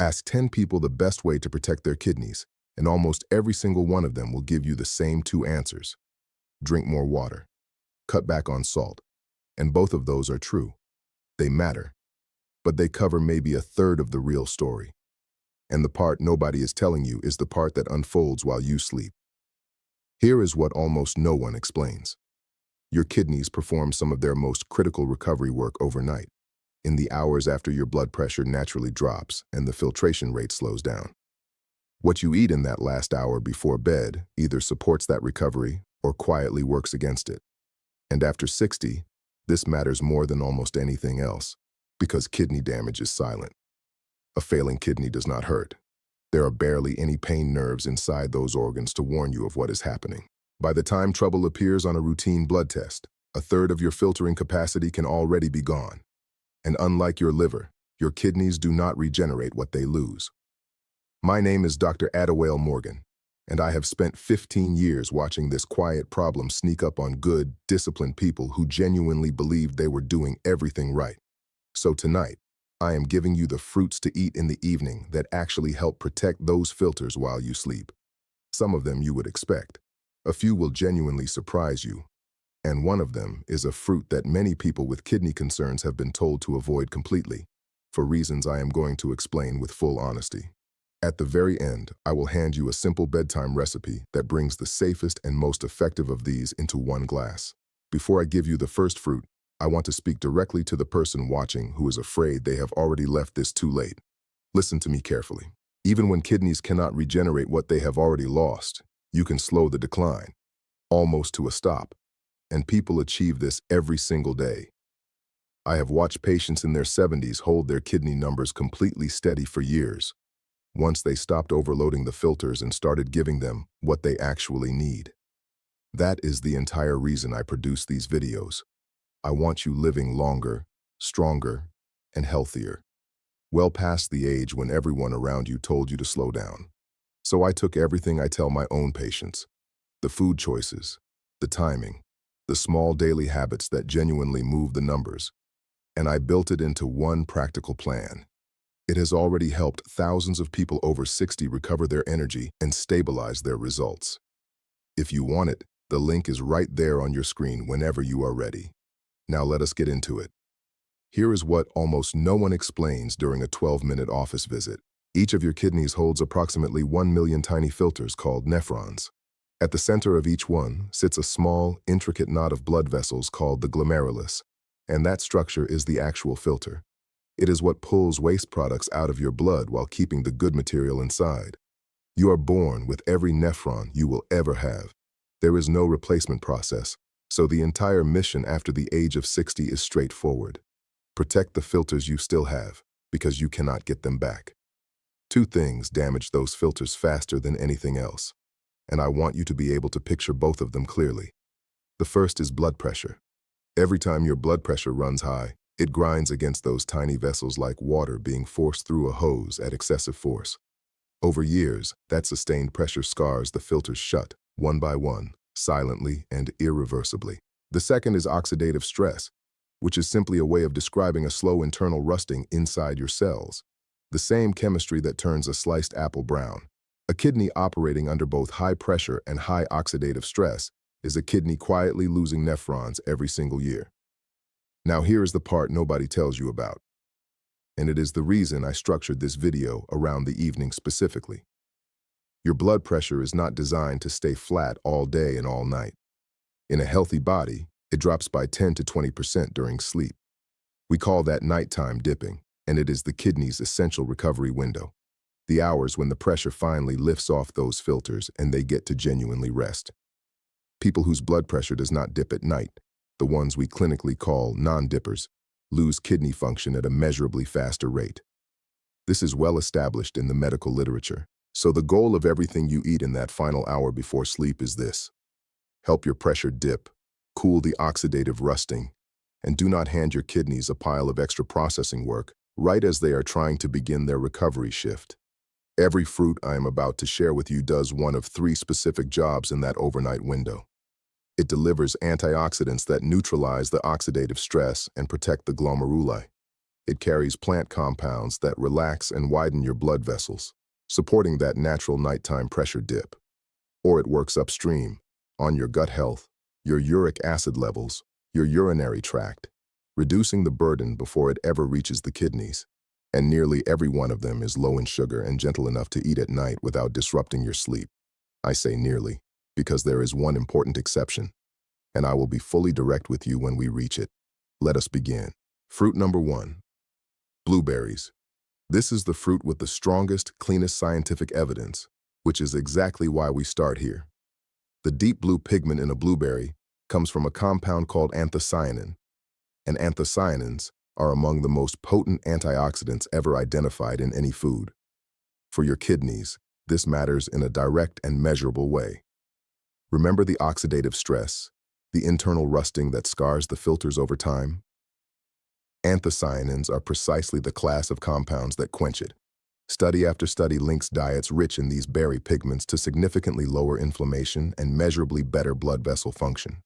Ask 10 people the best way to protect their kidneys, and almost every single one of them will give you the same two answers. Drink more water. Cut back on salt. And both of those are true. They matter. But they cover maybe a third of the real story. And the part nobody is telling you is the part that unfolds while you sleep. Here is what almost no one explains. Your kidneys perform some of their most critical recovery work overnight, in the hours after your blood pressure naturally drops and the filtration rate slows down. What you eat in that last hour before bed either supports that recovery or quietly works against it. And after 60, this matters more than almost anything else, because kidney damage is silent. A failing kidney does not hurt. There are barely any pain nerves inside those organs to warn you of what is happening. By the time trouble appears on a routine blood test, a third of your filtering capacity can already be gone. And unlike your liver, your kidneys do not regenerate what they lose. My name is Dr. Adewale Morgan, and I have spent 15 years watching this quiet problem sneak up on good, disciplined people who genuinely believed they were doing everything right. So tonight, I am giving you the fruits to eat in the evening that actually help protect those filters while you sleep. Some of them you would expect. A few will genuinely surprise you. And one of them is a fruit that many people with kidney concerns have been told to avoid completely, for reasons I am going to explain with full honesty. At the very end, I will hand you a simple bedtime recipe that brings the safest and most effective of these into one glass. Before I give you the first fruit, I want to speak directly to the person watching who is afraid they have already left this too late. Listen to me carefully. Even when kidneys cannot regenerate what they have already lost, you can slow the decline, almost to a stop. And people achieve this every single day. I have watched patients in their 70s hold their kidney numbers completely steady for years, once they stopped overloading the filters and started giving them what they actually need. That is the entire reason I produce these videos. I want you living longer, stronger, and healthier, well past the age when everyone around you told you to slow down. So I took everything I tell my own patients, the food choices, the timing, the small daily habits that genuinely move the numbers, and I built it into one practical plan. It has already helped thousands of people over 60 recover their energy and stabilize their results. If you want it, the link is right there on your screen whenever you are ready. Now let us get into it. Here is what almost no one explains during a 12-minute office visit. Each of your kidneys holds approximately 1 million tiny filters called nephrons. At the center of each one sits a small, intricate knot of blood vessels called the glomerulus, and that structure is the actual filter. It is what pulls waste products out of your blood while keeping the good material inside. You are born with every nephron you will ever have. There is no replacement process, so the entire mission after the age of 60 is straightforward. Protect the filters you still have, because you cannot get them back. Two things damage those filters faster than anything else, and I want you to be able to picture both of them clearly. The first is blood pressure. Every time your blood pressure runs high, it grinds against those tiny vessels like water being forced through a hose at excessive force. Over years, that sustained pressure scars the filters shut, one by one, silently and irreversibly. The second is oxidative stress, which is simply a way of describing a slow internal rusting inside your cells. The same chemistry that turns a sliced apple brown. A kidney operating under both high pressure and high oxidative stress is a kidney quietly losing nephrons every single year. Now here is the part nobody tells you about. And it is the reason I structured this video around the evening specifically. Your blood pressure is not designed to stay flat all day and all night. In a healthy body, it drops by 10 to 20% during sleep. We call that nighttime dipping, and it is the kidney's essential recovery window. The hours when the pressure finally lifts off those filters and they get to genuinely rest. People whose blood pressure does not dip at night, the ones we clinically call non-dippers, lose kidney function at a measurably faster rate. This is well established in the medical literature. So the goal of everything you eat in that final hour before sleep is this: help your pressure dip, cool the oxidative rusting, and do not hand your kidneys a pile of extra processing work right as they are trying to begin their recovery shift. Every fruit I am about to share with you does one of three specific jobs in that overnight window. It delivers antioxidants that neutralize the oxidative stress and protect the glomeruli. It carries plant compounds that relax and widen your blood vessels, supporting that natural nighttime pressure dip. Or it works upstream, on your gut health, your uric acid levels, your urinary tract, reducing the burden before it ever reaches the kidneys. And nearly every one of them is low in sugar and gentle enough to eat at night without disrupting your sleep. I say nearly, because there is one important exception, and I will be fully direct with you when we reach it. Let us begin. Fruit number 1. Blueberries. This is the fruit with the strongest, cleanest scientific evidence, which is exactly why we start here. The deep blue pigment in a blueberry comes from a compound called anthocyanin, and anthocyanins are among the most potent antioxidants ever identified in any food. For your kidneys, this matters in a direct and measurable way. Remember the oxidative stress, the internal rusting that scars the filters over time? Anthocyanins are precisely the class of compounds that quench it. Study after study links diets rich in these berry pigments to significantly lower inflammation and measurably better blood vessel function.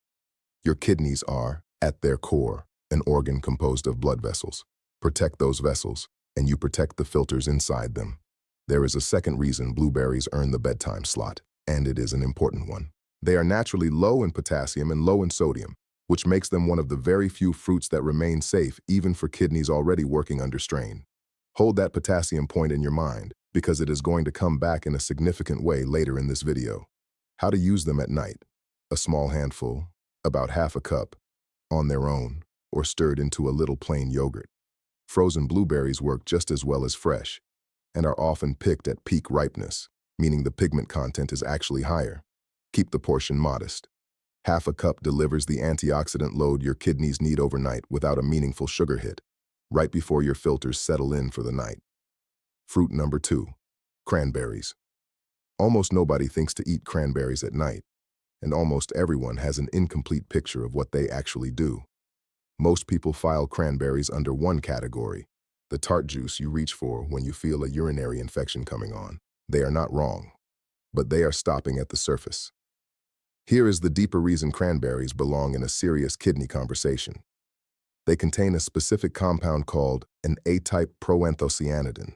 Your kidneys are, at their core, an organ composed of blood vessels. Protect those vessels, and you protect the filters inside them. There is a second reason blueberries earn the bedtime slot, and it is an important one. They are naturally low in potassium and low in sodium, which makes them one of the very few fruits that remain safe even for kidneys already working under strain. Hold that potassium point in your mind, because it is going to come back in a significant way later in this video. How to use them at night. A small handful, about half a cup, on their own, or stirred into a little plain yogurt. Frozen blueberries work just as well as fresh, and are often picked at peak ripeness, meaning the pigment content is actually higher. Keep the portion modest. Half a cup delivers the antioxidant load your kidneys need overnight without a meaningful sugar hit, right before your filters settle in for the night. Fruit number 2. Cranberries. Almost nobody thinks to eat cranberries at night, and almost everyone has an incomplete picture of what they actually do. Most people file cranberries under one category, the tart juice you reach for when you feel a urinary infection coming on. They are not wrong, but they are stopping at the surface. Here is the deeper reason cranberries belong in a serious kidney conversation. They contain a specific compound called an A-type proanthocyanidin,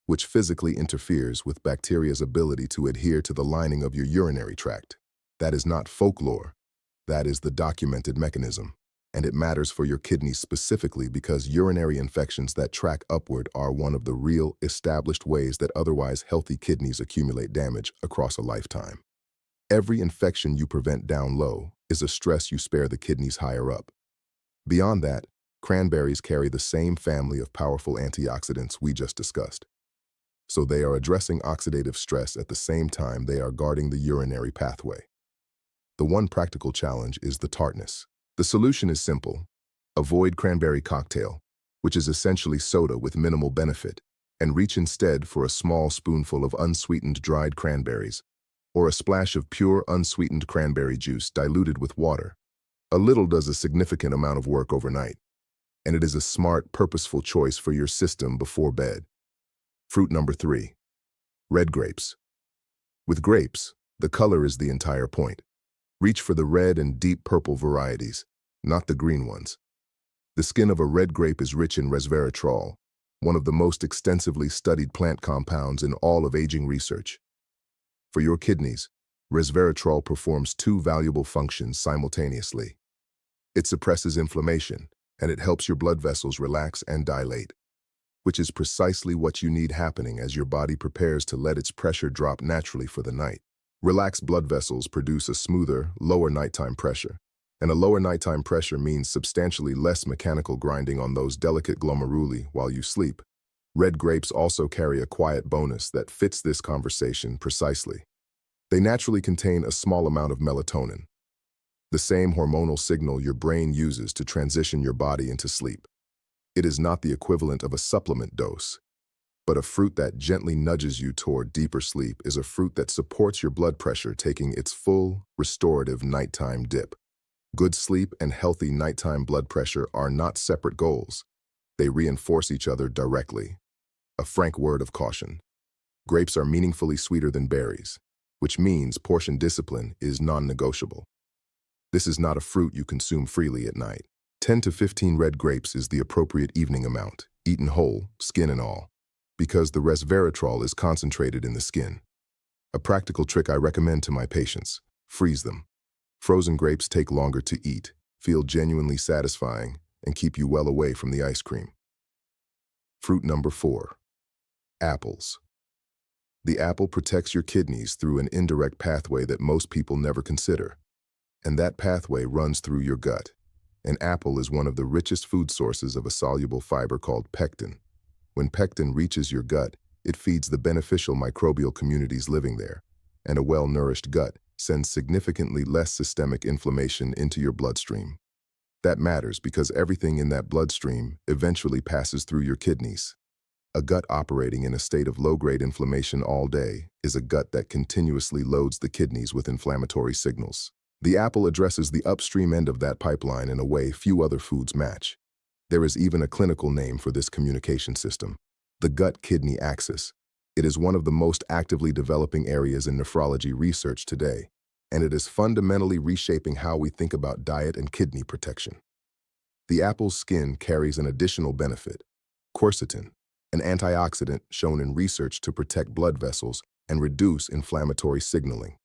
which physically interferes with bacteria's ability to adhere to the lining of your urinary tract. That is not folklore. That is the documented mechanism. And it matters for your kidneys specifically because urinary infections that track upward are one of the real, established ways that otherwise healthy kidneys accumulate damage across a lifetime. Every infection you prevent down low is a stress you spare the kidneys higher up. Beyond that, cranberries carry the same family of powerful antioxidants we just discussed. So they are addressing oxidative stress at the same time they are guarding the urinary pathway. The one practical challenge is the tartness. The solution is simple. Avoid cranberry cocktail, which is essentially soda with minimal benefit, and reach instead for a small spoonful of unsweetened dried cranberries, or a splash of pure unsweetened cranberry juice diluted with water. A little does a significant amount of work overnight, and it is a smart, purposeful choice for your system before bed. Fruit number 3. Red grapes. With grapes, the color is the entire point. Reach for the red and deep purple varieties, not the green ones. The skin of a red grape is rich in resveratrol, one of the most extensively studied plant compounds in all of aging research. For your kidneys, resveratrol performs two valuable functions simultaneously. It suppresses inflammation, and it helps your blood vessels relax and dilate, which is precisely what you need happening as your body prepares to let its pressure drop naturally for the night. Relaxed blood vessels produce a smoother, lower nighttime pressure, and a lower nighttime pressure means substantially less mechanical grinding on those delicate glomeruli while you sleep. Red grapes also carry a quiet bonus that fits this conversation precisely. They naturally contain a small amount of melatonin, the same hormonal signal your brain uses to transition your body into sleep. It is not the equivalent of a supplement dose, but a fruit that gently nudges you toward deeper sleep is a fruit that supports your blood pressure taking its full, restorative nighttime dip. Good sleep and healthy nighttime blood pressure are not separate goals. They reinforce each other directly. A frank word of caution. Grapes are meaningfully sweeter than berries, which means portion discipline is non-negotiable. This is not a fruit you consume freely at night. 10 to 15 red grapes is the appropriate evening amount, eaten whole, skin and all, because the resveratrol is concentrated in the skin. A practical trick I recommend to my patients: freeze them. Frozen grapes take longer to eat, feel genuinely satisfying, and keep you well away from the ice cream. Fruit number 4. Apples. The apple protects your kidneys through an indirect pathway that most people never consider. And that pathway runs through your gut. An apple is one of the richest food sources of a soluble fiber called pectin. When pectin reaches your gut, it feeds the beneficial microbial communities living there, and a well-nourished gut sends significantly less systemic inflammation into your bloodstream. That matters because everything in that bloodstream eventually passes through your kidneys. A gut operating in a state of low-grade inflammation all day is a gut that continuously loads the kidneys with inflammatory signals. The apple addresses the upstream end of that pipeline in a way few other foods match. There is even a clinical name for this communication system: the gut-kidney axis. It is one of the most actively developing areas in nephrology research today, and it is fundamentally reshaping how we think about diet and kidney protection. The apple's skin carries an additional benefit: quercetin, an antioxidant shown in research to protect blood vessels and reduce inflammatory signaling.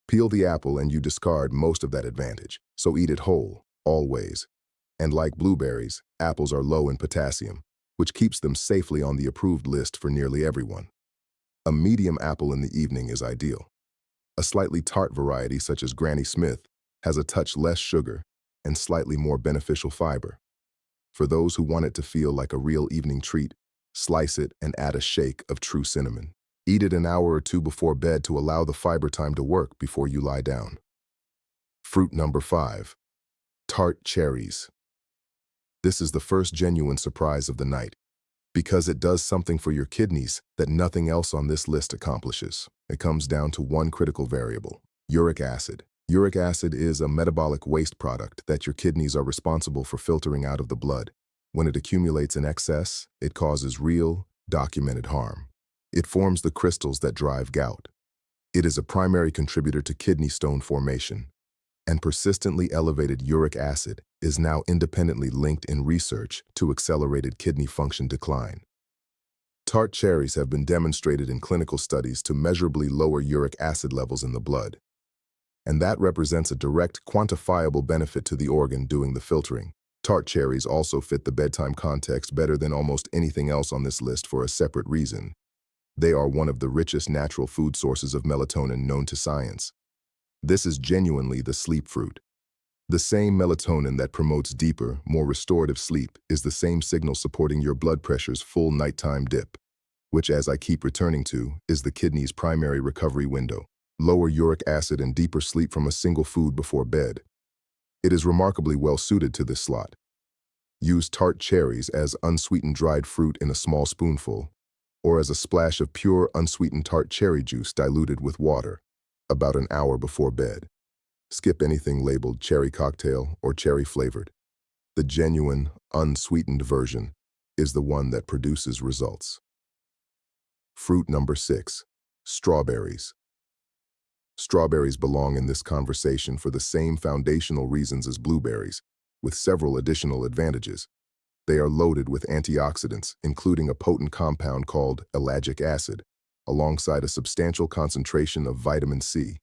Peel the apple and you discard most of that advantage, so eat it whole, always. And like blueberries, apples are low in potassium, which keeps them safely on the approved list for nearly everyone. A medium apple in the evening is ideal. A slightly tart variety such as Granny Smith has a touch less sugar and slightly more beneficial fiber. For those who want it to feel like a real evening treat, slice it and add a shake of true cinnamon. Eat it an hour or two before bed to allow the fiber time to work before you lie down. Fruit number 5. Tart cherries. This is the first genuine surprise of the night, because it does something for your kidneys that nothing else on this list accomplishes. It comes down to one critical variable: uric acid. Uric acid is a metabolic waste product that your kidneys are responsible for filtering out of the blood. When it accumulates in excess, it causes real, documented harm. It forms the crystals that drive gout. It is a primary contributor to kidney stone formation, and persistently elevated uric acid is now independently linked in research to accelerated kidney function decline. Tart cherries have been demonstrated in clinical studies to measurably lower uric acid levels in the blood, and that represents a direct, quantifiable benefit to the organ doing the filtering. Tart cherries also fit the bedtime context better than almost anything else on this list for a separate reason. They are one of the richest natural food sources of melatonin known to science. This is genuinely the sleep fruit. The same melatonin that promotes deeper, more restorative sleep is the same signal supporting your blood pressure's full nighttime dip, which, as I keep returning to, is the kidney's primary recovery window. Lower uric acid and deeper sleep from a single food before bed. It is remarkably well suited to this slot. Use tart cherries as unsweetened dried fruit in a small spoonful, or as a splash of pure, unsweetened tart cherry juice diluted with water, about an hour before bed. Skip anything labeled cherry cocktail or cherry flavored. The genuine, unsweetened version is the one that produces results. Fruit number 6. Strawberries. Strawberries belong in this conversation for the same foundational reasons as blueberries, with several additional advantages. They are loaded with antioxidants, including a potent compound called ellagic acid, alongside a substantial concentration of vitamin C.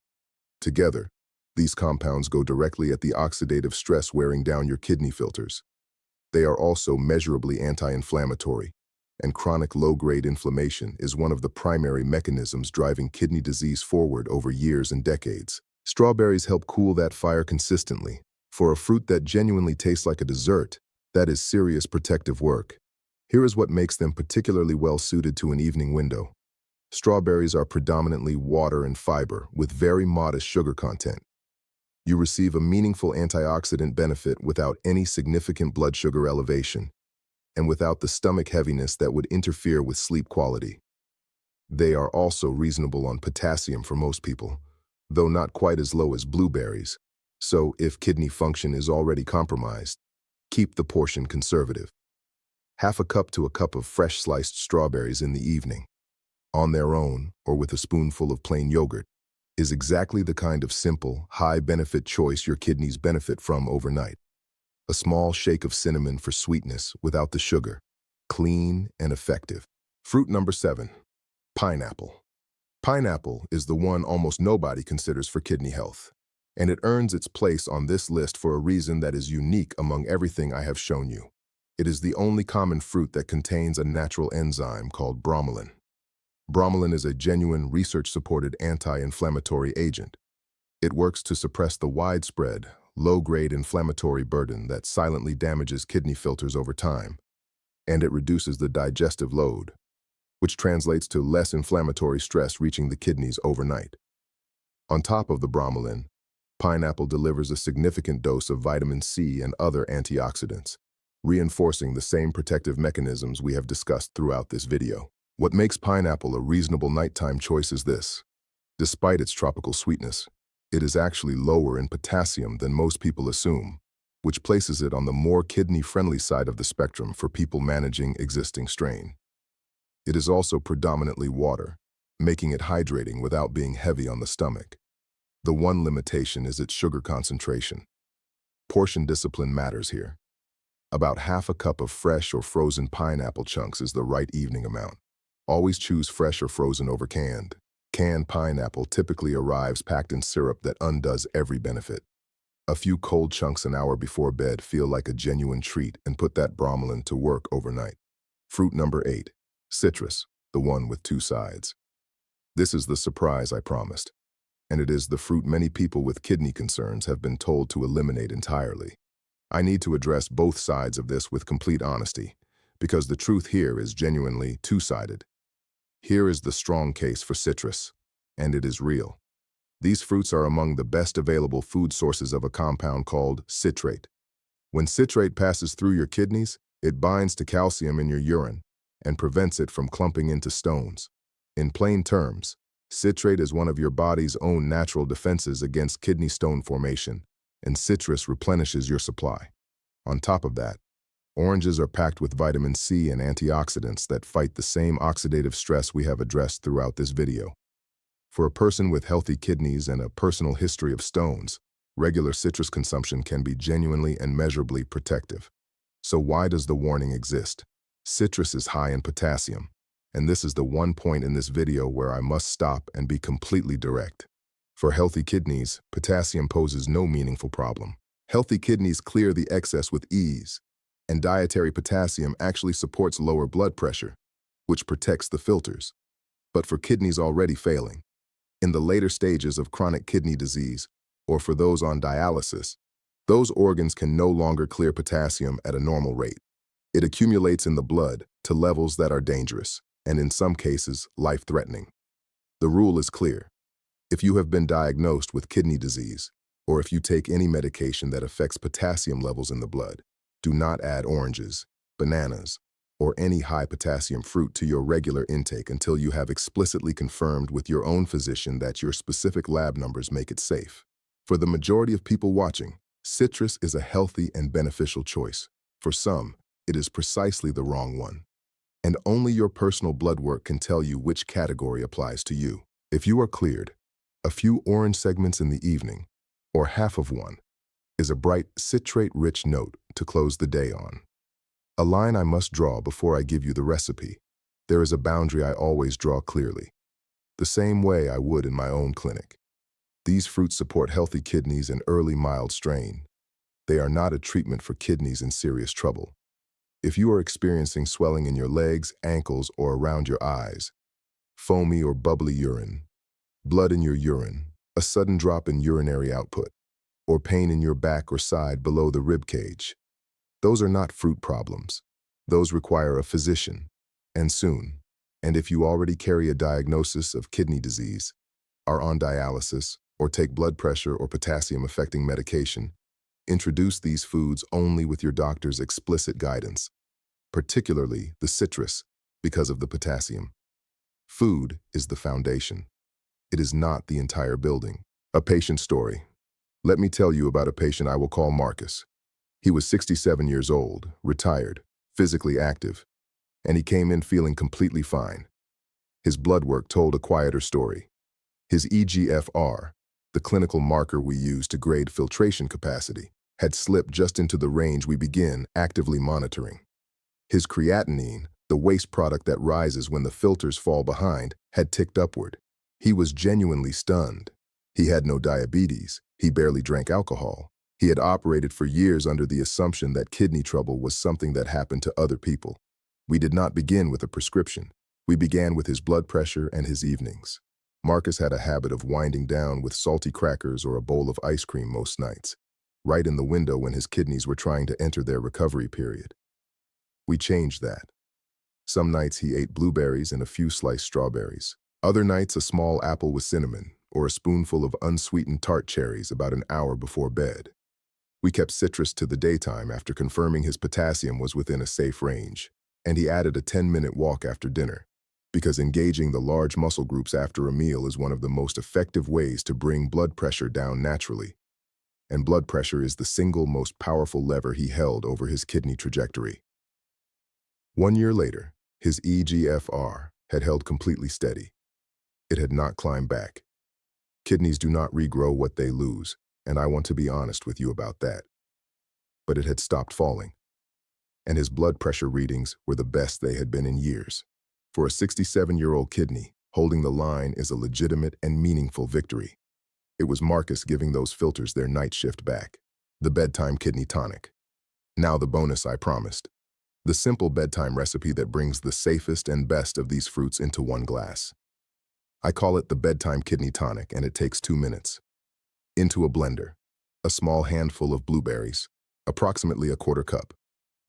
Together, these compounds go directly at the oxidative stress wearing down your kidney filters. They are also measurably anti-inflammatory, and chronic low-grade inflammation is one of the primary mechanisms driving kidney disease forward over years and decades. Strawberries help cool that fire consistently. For a fruit that genuinely tastes like a dessert, that is serious protective work. Here is what makes them particularly well suited to an evening window. Strawberries are predominantly water and fiber, with very modest sugar content. You receive a meaningful antioxidant benefit without any significant blood sugar elevation, and without the stomach heaviness that would interfere with sleep quality. They are also reasonable on potassium for most people, though not quite as low as blueberries. So if kidney function is already compromised, keep the portion conservative. Half a cup to a cup of fresh sliced strawberries in the evening, on their own or with a spoonful of plain yogurt, is exactly the kind of simple, high-benefit choice your kidneys benefit from overnight. A small shake of cinnamon for sweetness without the sugar, clean, and effective. Fruit number 7, pineapple. Pineapple is the one almost nobody considers for kidney health, and it earns its place on this list for a reason that is unique among everything I have shown you. It is the only common fruit that contains a natural enzyme called bromelain. Bromelain is a genuine research-supported anti-inflammatory agent. It works to suppress the widespread, low-grade inflammatory burden that silently damages kidney filters over time, and it reduces the digestive load, which translates to less inflammatory stress reaching the kidneys overnight. On top of the bromelain, pineapple delivers a significant dose of vitamin C and other antioxidants, reinforcing the same protective mechanisms we have discussed throughout this video. What makes pineapple a reasonable nighttime choice is this. Despite its tropical sweetness, it is actually lower in potassium than most people assume, which places it on the more kidney-friendly side of the spectrum for people managing existing strain. It is also predominantly water, making it hydrating without being heavy on the stomach. The one limitation is its sugar concentration. Portion discipline matters here. About half a cup of fresh or frozen pineapple chunks is the right evening amount. Always choose fresh or frozen over canned. Canned pineapple typically arrives packed in syrup that undoes every benefit. A few cold chunks an hour before bed feel like a genuine treat and put that bromelain to work overnight. Fruit number 8, citrus, the one with two sides. This is the surprise I promised, and it is the fruit many people with kidney concerns have been told to eliminate entirely. I need to address both sides of this with complete honesty, because the truth here is genuinely two-sided. Here is the strong case for citrus, and it is real. These fruits are among the best available food sources of a compound called citrate. When citrate passes through your kidneys, it binds to calcium in your urine and prevents it from clumping into stones. In plain terms, citrate is one of your body's own natural defenses against kidney stone formation, and citrus replenishes your supply. On top of that, oranges are packed with vitamin C and antioxidants that fight the same oxidative stress we have addressed throughout this video. For a person with healthy kidneys and a personal history of stones, regular citrus consumption can be genuinely and measurably protective. So why does the warning exist? Citrus is high in potassium, and this is the one point in this video where I must stop and be completely direct. For healthy kidneys, potassium poses no meaningful problem. Healthy kidneys clear the excess with ease, and dietary potassium actually supports lower blood pressure, which protects the filters. But for kidneys already failing, in the later stages of chronic kidney disease, or for those on dialysis, those organs can no longer clear potassium at a normal rate. It accumulates in the blood to levels that are dangerous, and in some cases, life-threatening. The rule is clear. If you have been diagnosed with kidney disease, or if you take any medication that affects potassium levels in the blood, do not add oranges, bananas, or any high potassium fruit to your regular intake until you have explicitly confirmed with your own physician that your specific lab numbers make it safe. For the majority of people watching, citrus is a healthy and beneficial choice. For some, it is precisely the wrong one. And only your personal blood work can tell you which category applies to you. If you are cleared, a few orange segments in the evening, or half of one, is a bright citrate-rich note to close the day on. A line I must draw before I give you the recipe. There is a boundary I always draw clearly, the same way I would in my own clinic. These fruits support healthy kidneys and early mild strain. They are not a treatment for kidneys in serious trouble. If you are experiencing swelling in your legs, ankles, or around your eyes, foamy or bubbly urine, blood in your urine, a sudden drop in urinary output, or pain in your back or side below the rib cage, those are not fruit problems. Those require a physician, and soon. And if you already carry a diagnosis of kidney disease, are on dialysis, or take blood pressure or potassium-affecting medication, introduce these foods only with your doctor's explicit guidance, particularly the citrus, because of the potassium. Food is the foundation. It is not the entire building. A patient story. Let me tell you about a patient I will call Marcus. He was 67 years old, retired, physically active, and he came in feeling completely fine. His blood work told a quieter story. His eGFR, the clinical marker we use to grade filtration capacity, had slipped just into the range we begin actively monitoring. His creatinine, the waste product that rises when the filters fall behind, had ticked upward. He was genuinely stunned. He had no diabetes. He barely drank alcohol. He had operated for years under the assumption that kidney trouble was something that happened to other people. We did not begin with a prescription. We began with his blood pressure and his evenings. Marcus had a habit of winding down with salty crackers or a bowl of ice cream most nights, right in the window when his kidneys were trying to enter their recovery period. We changed that. Some nights he ate blueberries and a few sliced strawberries. Other nights a small apple with cinnamon, or a spoonful of unsweetened tart cherries about an hour before bed. We kept citrus to the daytime after confirming his potassium was within a safe range, and he added a 10-minute walk after dinner, because engaging the large muscle groups after a meal is one of the most effective ways to bring blood pressure down naturally. And blood pressure is the single most powerful lever he held over his kidney trajectory. 1 year later, his eGFR had held completely steady. It had not climbed back. Kidneys do not regrow what they lose, and I want to be honest with you about that. But it had stopped falling, and his blood pressure readings were the best they had been in years. For a 67-year-old kidney, holding the line is a legitimate and meaningful victory. It was Marcus giving those filters their night shift back. The Bedtime Kidney Tonic. Now the bonus I promised. The simple bedtime recipe that brings the safest and best of these fruits into one glass. I call it the Bedtime Kidney Tonic, and it takes 2 minutes. Into a blender, a small handful of blueberries, approximately a quarter cup.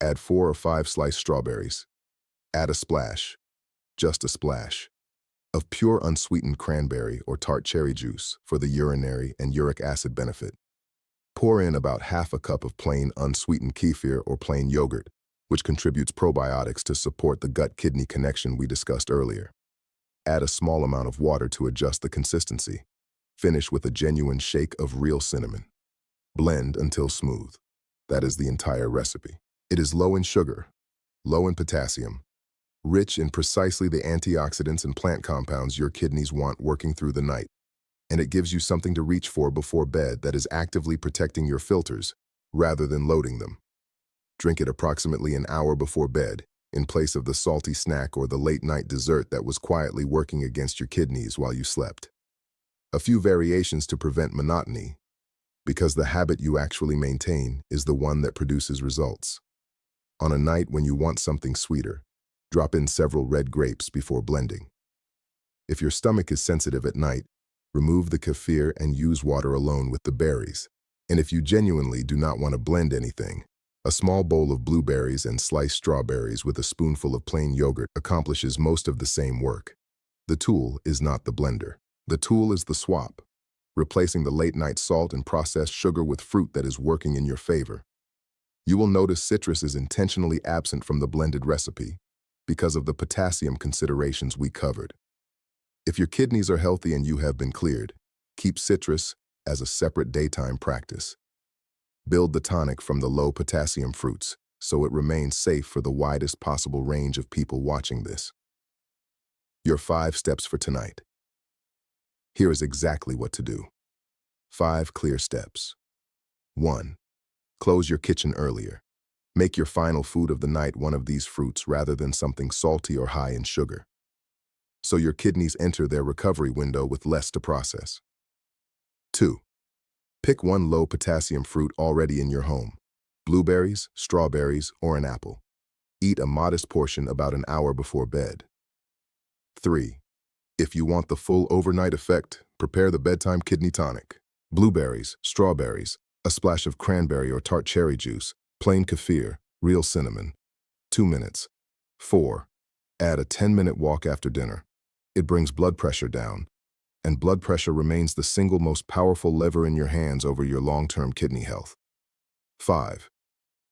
Add 4 or 5 sliced strawberries. Add a splash, just a splash, of pure unsweetened cranberry or tart cherry juice for the urinary and uric acid benefit. Pour in about half a cup of plain unsweetened kefir or plain yogurt, which contributes probiotics to support the gut-kidney connection we discussed earlier. Add a small amount of water to adjust the consistency. Finish with a genuine shake of real cinnamon. Blend until smooth. That is the entire recipe. It is low in sugar, low in potassium, rich in precisely the antioxidants and plant compounds your kidneys want working through the night. And it gives you something to reach for before bed that is actively protecting your filters rather than loading them. Drink it approximately an hour before bed, in place of the salty snack or the late-night dessert that was quietly working against your kidneys while you slept. A few variations to prevent monotony, because the habit you actually maintain is the one that produces results. On a night when you want something sweeter, drop in several red grapes before blending. If your stomach is sensitive at night, remove the kefir and use water alone with the berries. And if you genuinely do not want to blend anything, a small bowl of blueberries and sliced strawberries with a spoonful of plain yogurt accomplishes most of the same work. The tool is not the blender. The tool is the swap, replacing the late-night salt and processed sugar with fruit that is working in your favor. You will notice citrus is intentionally absent from the blended recipe because of the potassium considerations we covered. If your kidneys are healthy and you have been cleared, keep citrus as a separate daytime practice. Build the tonic from the low potassium fruits so it remains safe for the widest possible range of people watching this. Your 5 steps for tonight. Here is exactly what to do. 5 clear steps. 1. Close your kitchen earlier. Make your final food of the night one of these fruits rather than something salty or high in sugar, so your kidneys enter their recovery window with less to process. 2. Pick one low potassium fruit already in your home, blueberries, strawberries, or an apple. Eat a modest portion about an hour before bed. 3. If you want the full overnight effect, prepare the Bedtime Kidney Tonic. Blueberries, strawberries, a splash of cranberry or tart cherry juice, plain kefir, real cinnamon. 2 minutes. 4. Add a 10-minute walk after dinner. It brings blood pressure down, and blood pressure remains the single most powerful lever in your hands over your long-term kidney health. 5.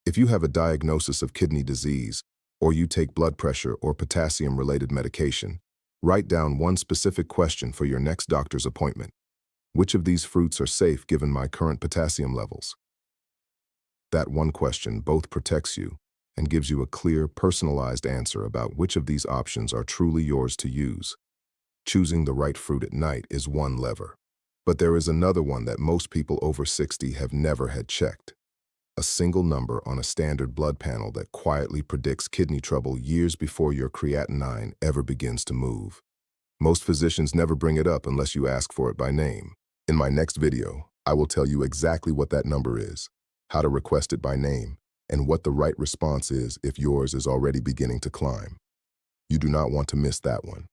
If you have a diagnosis of kidney disease, or you take blood pressure or potassium-related medication, write down one specific question for your next doctor's appointment. Which of these fruits are safe given my current potassium levels? That one question both protects you and gives you a clear, personalized answer about which of these options are truly yours to use. Choosing the right fruit at night is one lever, but there is another one that most people over 60 have never had checked. a single number on a standard blood panel that quietly predicts kidney trouble years before your creatinine ever begins to move. Most physicians never bring it up unless you ask for it by name. In my next video, I will tell you exactly what that number is, how to request it by name, and what the right response is if yours is already beginning to climb. You do not want to miss that one.